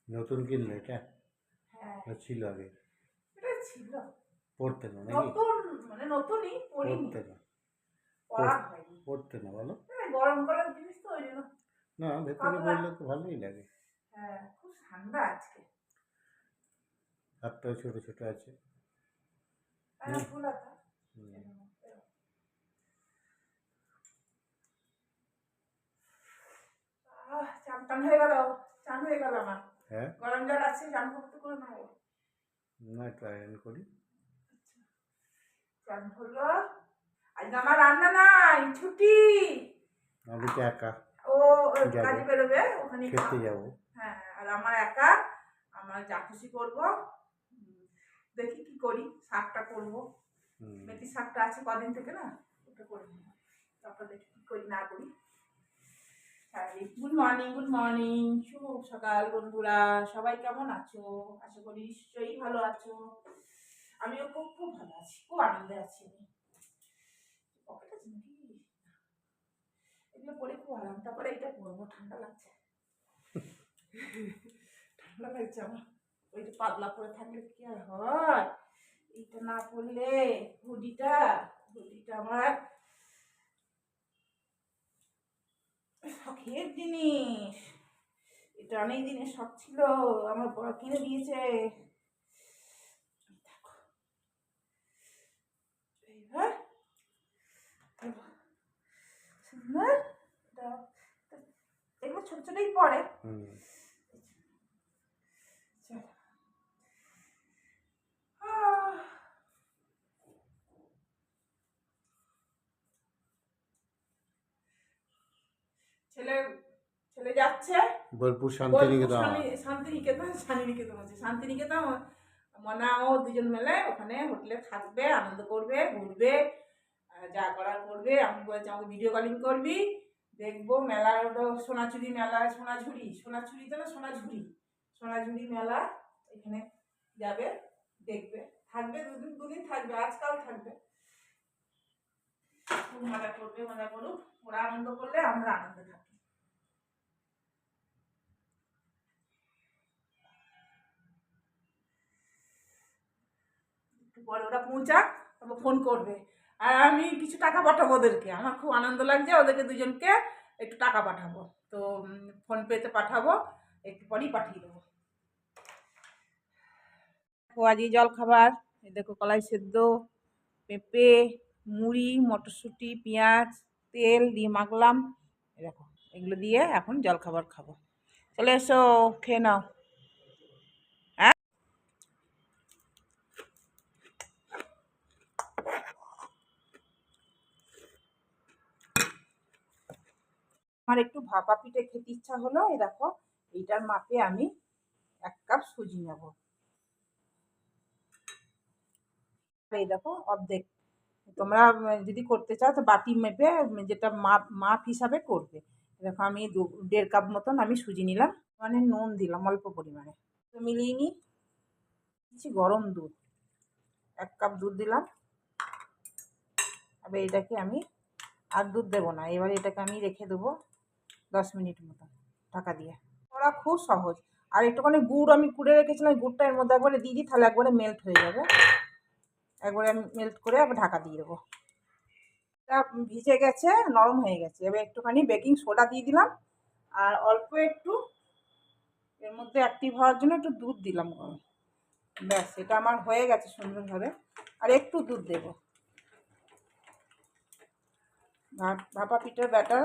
নতুন কিনলে এটা? হ্যাঁ না ছিল আগে? এটা ছিল পড়তে না নাকি? নতুন, মানে নতুনই পরিনি, পড়তে না? পড়া হয়নি। পড়তে না বলো? গরম গরম জিনিস তো ওই জন্য না, ভেতরে পাতলা। পড়লে তো ভালোই লাগে। হ্যাঁ খুব ঠান্ডা আজকে। হাতটাও ছোট ছোট আছে। হ্যাঁ ফুল হাতা। হুম। চান টান হয়ে গেল, চান হয়ে গেল আমার। হ্যাঁ, গরম জল আছে, চান করতে করে নেবো। না একটু আয়রন করি। চান হলো, আজ আমার রান্না নাই, ছুটি। আমি তো একা ও যাবো, কাজে বেরোবে, ওখানে খেতে যাবো। হ্যাঁ আর আমার একা, আমার যা খুশি করবো। দেখি কি করি, শাকটা করবো, মেথি শাকটা আছে কদিন থেকে না, ওটা করে নেবো। তারপর দেখি কি করি না করি। গুড মর্নিং, গুড মর্নিং, শুভ সকাল বন্ধুরা, সবাই কেমন আছো? আশা করি নিশ্চয়ই ভালো আছো। আমিও খুব খুব ভালো আছি, খুব আনন্দে আছি। পকেট আছে নাকি? এগুলো পরে খুব আরাম। তারপরে এটা পরবো, ঠান্ডা লাগছে। ঠান্ডা লাগছে আমার। ওই যে পাতলা পরে থাকলে কি আর হয়, এইটা না পরলে হুডিটা আমার শখের জিনিস। এটা অনেক দিনের শখ ছিল, আমার বর কিনে দিয়েছে। এইবার সুন্দর, এগুলো ছোট ছোটই পড়ে। ছেলে ছেলে যাচ্ছে বোলপুর শান্তিনিকেতন। শান্তিনিকেতন, শান্তিনিকেতন আছে, শান্তিনিকেতন। মনা ও দুজন মিলে ওখানে হোটেলে থাকবে, আনন্দ করবে, ঘুরবে, যা করার করবে। আমি বলছি আমাকে ভিডিও কলিং করবি, দেখবো মেলা, ওটা সোনাঝুরি মেলা, সোনাঝুরি তো না, সোনাঝুরি মেলা, এখানে যাবে, দেখবে, থাকবে, দুদিন দুদিন থাকবে, আজকাল থাকবে। খুব মজা করবে, মজা করুক, ওরা আনন্দ করলে আমরা আনন্দে থাকি। পরে ওরা পৌঁছাক, তারপর ফোন করবে, আর আমি কিছু টাকা পাঠাবো ওদেরকে। আমার খুব আনন্দ লাগছে, ওদেরকে দুজনকে একটু টাকা পাঠাবো, তো ফোনপেতে পাঠাবো, একটু পরেই পাঠিয়ে দেবো। আজকে জল খাবার, দেখো কলাই সেদ্ধ, পেঁপে, মুড়ি, মটরশুঁটি, পেঁয়াজ, তেল দিয়ে মাখলাম, এরকম এগুলো দিয়ে এখন জল খাবার খাবো। চলে এসো, খেয়ে নাও। আমার একটু ভাপা পিঠে খেতে ইচ্ছা হলো, এই দেখো এইটার মাপে আমি 1 কাপ সুজি নেব। এই দেখো অর্ধেক, তোমরা যদি করতে চাও তো বাটি মেপে, যেটা মাপ হিসাবে করবে। দেখো আমি 1.5 কাপ মতন আমি সুজি নিলাম, মানে নুন দিলাম অল্প পরিমাণে, তো মিলিয়ে নিই। গরম দুধ, 1 কাপ দুধ দিলাম। এবার এটাকে আমি আর দুধ দেবো না, এবার এটাকে আমি রেখে দেবো 10 মিনিট মতো ঢাকা দিয়ে। করা খুব সহজ। আর একটুখানি গুড় আমি কুড়ে রেখেছিলাম, গুড়টা এর মধ্যে একবারে দিয়ে দিই, তাহলে একবারে মেল্ট হয়ে যাবে। একবারে মেল্ট করে আবার ঢাকা দিয়ে দেবো। এটা ভিজে গেছে, নরম হয়ে গেছে। এবার একটুখানি বেকিং সোডা দিয়ে দিলাম, আর অল্প একটু এর মধ্যে অ্যাক্টিভ হওয়ার জন্য একটু দুধ দিলাম গরম। ব্যাস, এটা আমার হয়ে গেছে সুন্দরভাবে। আর একটু দুধ দেবো। ভাপা পিঠার ব্যাটার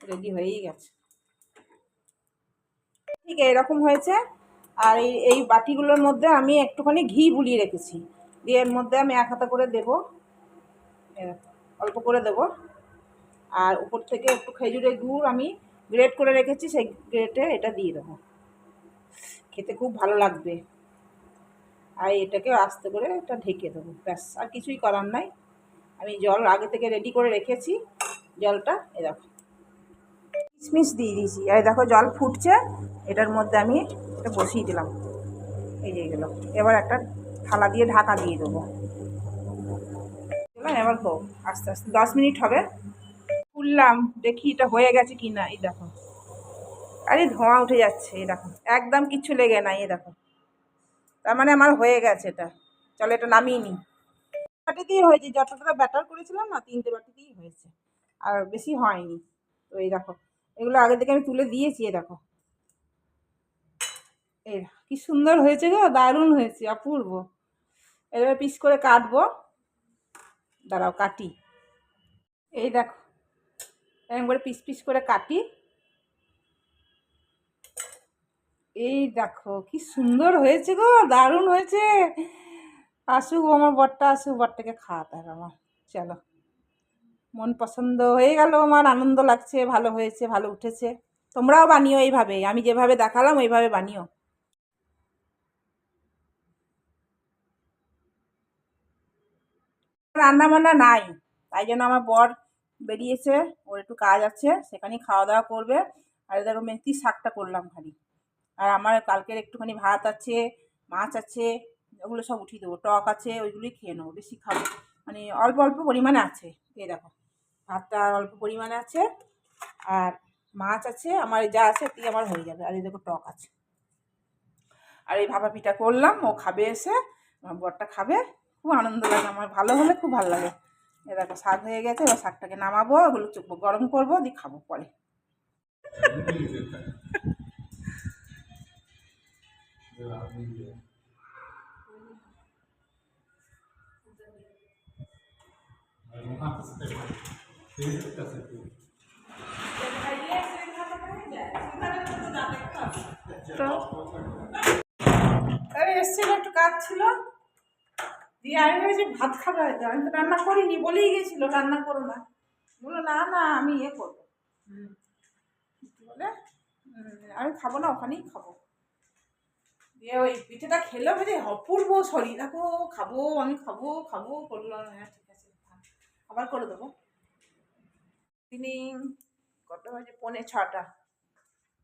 রেডি হয়েই গেছে, ঠিক এরকম হয়েছে। আর এই বাটিগুলোর মধ্যে আমি একটুখানি ঘি বুলিয়ে রেখেছি, দিয়ে এর মধ্যে আমি 1 হাতা করে দেবো, অল্প করে দেবো। আর উপর থেকে একটু খেজুরের গুড় আমি গ্রেট করে রেখেছি, সেই গ্রেটে এটা দিয়ে দেবো, খেতে খুব ভালো লাগবে। আর এটাকে আস্তে করে এটা ঢেকে দেবো, ব্যাস আর কিছুই করার নাই। আমি জল আগে থেকে রেডি করে রেখেছি, জলটা এরকম কিশমিশ দিয়ে দিয়েছি। আর দেখো জল ফুটছে, এটার মধ্যে আমি এটা বসিয়ে দিলাম, এই যে গেলো। এবার একটা থালা দিয়ে ঢাকা দিয়ে দেবো। এবার হোক, আস্তে আস্তে 10 মিনিট হবে। খুললাম, দেখি এটা হয়ে গেছে কি না। এই দেখো আরে ধোঁয়া উঠে যাচ্ছে, এই দেখো একদম কিচ্ছু লেগে নাই, এই দেখো। তার মানে আমার হয়ে গেছে এটা। চলো এটা নামিয়ে নিই। বাটিতেই হয়েছে, যতটা ব্যাটার করেছিলাম না 3টে বাটিতেই হয়েছে, আর বেশি হয়নি। তো এই দেখো এগুলো আগে থেকে আমি তুলে দিয়েছি, এই দেখো এই কি সুন্দর হয়েছে গো, দারুণ হয়েছে, অপূর্ব। এবার পিস করে কাটবো, দাঁড়াও কাটি। এই দেখো এরকম করে পিস পিস করে কাটি। এই দেখো কি সুন্দর হয়েছে গো, দারুণ হয়েছে। আসুক আমার বরটা, আসুক, বরটাকে খাওয়াতে হবে আমার। চলো, মন পছন্দ হয়ে গেল আমার, আনন্দ লাগছে, ভালো হয়েছে, ভালো উঠেছে। তোমরাও বানিও এইভাবে, আমি যেভাবে দেখালাম ওইভাবে বানিও। রান্না বান্না নাই, তাই জন্য আমার বর বেরিয়েছে, ওর একটু কাজ আছে, সেখানেই খাওয়া দাওয়া করবে। আর দেখো মেথির শাকটা করলাম খালি। আর আমার কালকের একটুখানি ভাত আছে, মাছ আছে, ওগুলো সব উঠিয়ে দেবো, টক আছে, ওইগুলোই খেয়ে নেবো, বেশি খাবো মানে অল্প অল্প পরিমাণে আছে। এই দেখো ভাতটা অল্প পরিমাণে আছে, আর মাছ আছে, আমার যা আছে এতেই আমার হয়ে যাবে। আর এই দেখো টক আছে। আর এই ভাপা পিঠা করলাম, ও খাবে এসে, আমার বরটা খাবে, খুব আনন্দ লাগে আমার, ভালো হলে খুব ভালো লাগে। এ দেখো শাক হয়ে গেছে, এবার শাকটাকে নামাবো, ওগুলো গরম করবো, দিয়ে খাবো পরে। আরে এসেছিল, একটু কাজ ছিল, দিয়ে আমি ভেবেছি ভাত খাবে হয়তো, আমি তো রান্না করিনি, বলেই গেছিলো রান্না করো না, বললো না না আমি ইয়ে করবো, বলে আমি খাবো না, ওখানেই খাবো। দিয়ে ওই পিঠেটা খেলো, বুঝে অপূর্ব শরীর, দেখো খাবো আমি খাবো খাবো করলো, হ্যাঁ ঠিক আছে আবার করে দেবো। তিনি কত বাজে, 5:45,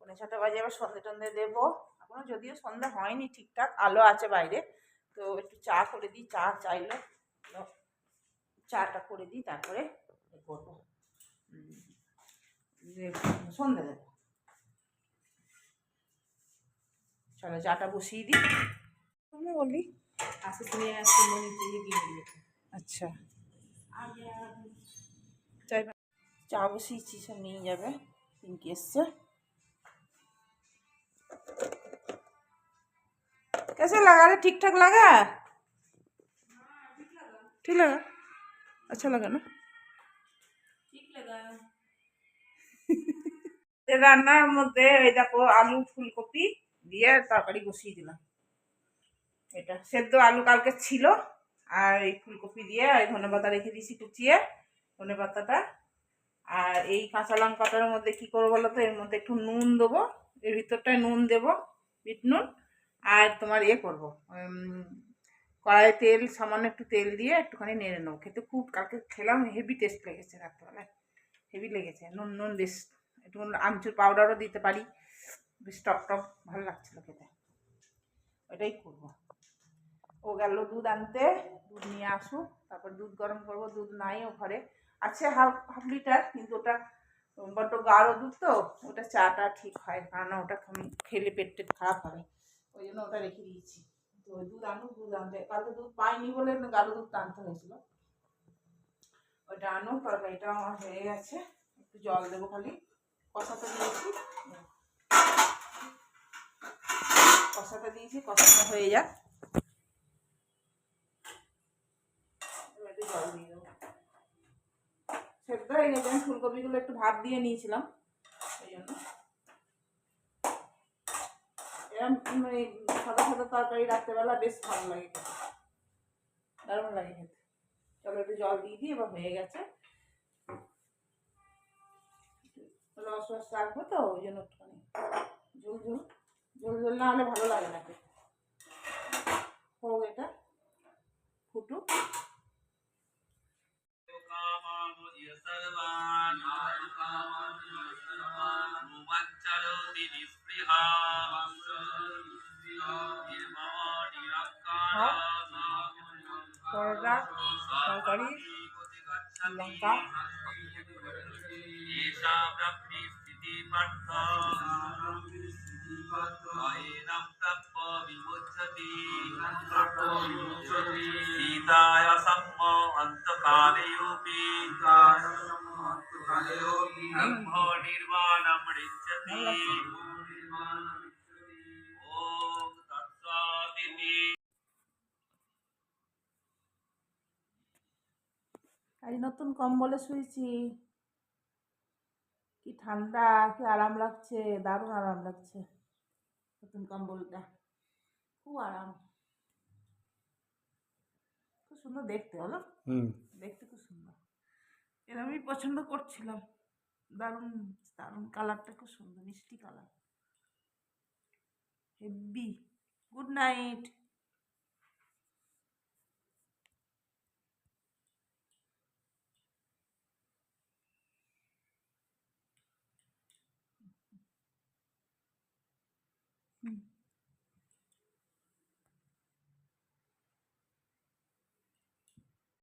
5:45 বাজে, আবার সন্ধে টন্ধে দেবো। এখনো যদিও সন্ধ্যা হয়নি ঠিকঠাক, আলো আছে বাইরে, তো একটু চা করে দিই, চা চাইলো, চাটা করে দিই, তারপরে করবো সন্ধে দেবো। চলো চাটা বসিয়ে দিই, তুমি বলি আসে তুমি আসতে মনে দিয়ে দিয়ে। আচ্ছা চাই, চা বসিয়েছি, সব নিয়ে যাবে, পিঙ্কি এসছে। कैसे लगा रे, ठीक ठाक लगा, ठीक लगा, अच्छा लगा ना, ঠিক লাগা। রান্নার মধ্যে এই দেখো আলু ফুলকপি দিয়ে তরকারি বসিয়ে দিলাম, এটা সেদ্ধ আলু কালকে ছিল, আর এই ফুলকপি দিয়ে আর ধনেপাতা রেখে দিয়েছি কুচিয়ে, ধনেপাতাটা। আর এই কাঁচা লঙ্কাটার মধ্যে কী করবো বলো তো, এর মধ্যে একটু নুন দেবো, এর ভিতরটায় নুন দেবো, বিট নুন। আর তোমার ইয়ে করবো, কড়াইয়ে তেল, সামান্য একটু তেল দিয়ে একটুখানি নেড়ে নেবো, খেতে খুব, কালকে খেলাম হেভি টেস্ট লেগেছে, রাত্রেবেলায় হেভি লেগেছে, নুন নুন বেশ, একটু আমচুর পাউডারও দিতে পারি, বেশ টক টক ভালো লাগছিলো খেতে, ওইটাই করবো। ও গেল দুধ আনতে, দুধ নিয়ে আসুক, তারপর দুধ গরম করবো, দুধ নাই ও ঘরে আছে হাফ হাফ লিটার, কিন্তু ওটা বড্ড গাঢ় দুধ তো, ওটা চাটা ঠিক হয়, কারণ ওটা খেলে পেট টেট খারাপ হবে, ওই জন্য ওটা রেখে দিয়েছি। তো দুধ আনুক, দুধ আনতে, কালকে দুধ পাইনি বলে গাঢ় দুধটা আনতে হয়েছিল, ওইটা আনুক। তরকারিটা আমার হয়ে গেছে, একটু জল দেবো খালি, কষাতে দিয়েছি, কষাতে দিয়েছি, কষাতে হয়ে যাক, একটু জল দিয়ে দেবো। সেদ্ধ হয়ে গেছে, আমি ফুলকপিগুলো একটু ভাপ দিয়ে নিয়েছিলাম, এই জন্য এরকম এই সাদা সাদা তরকারি রাত্রেবেলা বেশ ভালো লাগে খেতে, দারুণ লাগে খেতে। চলো একটু জল দিয়ে দিই, এবার হয়ে গেছে, রস রস রাখবো তো, ওই জন্য একটুখানি ঝোল ঝোল, ঝোল ঝোল না হলে ভালো লাগে না খেতে। হোক এটা ফুটুক, করলা তরকারি, লঙ্কা सीताय सम्म अन्तकालयोऽपि ब्रह्मो निर्वाणमृच्छति ॐ तत्सदिति। আজ নতুন কম্বলে শুয়েছি, কি ঠান্ডা, কি আরাম লাগছে, দারুণ আরাম লাগছে। নতুন কম্বলটা খুব আরাম, খুব সুন্দর দেখতে, বলো? হুম। দেখতে খুব সুন্দর, এটা আমি পছন্দ করছিলাম। দারুণ দারুণ, কালারটা খুব সুন্দর, মিষ্টি কালার, হেভি। Good night. হুম।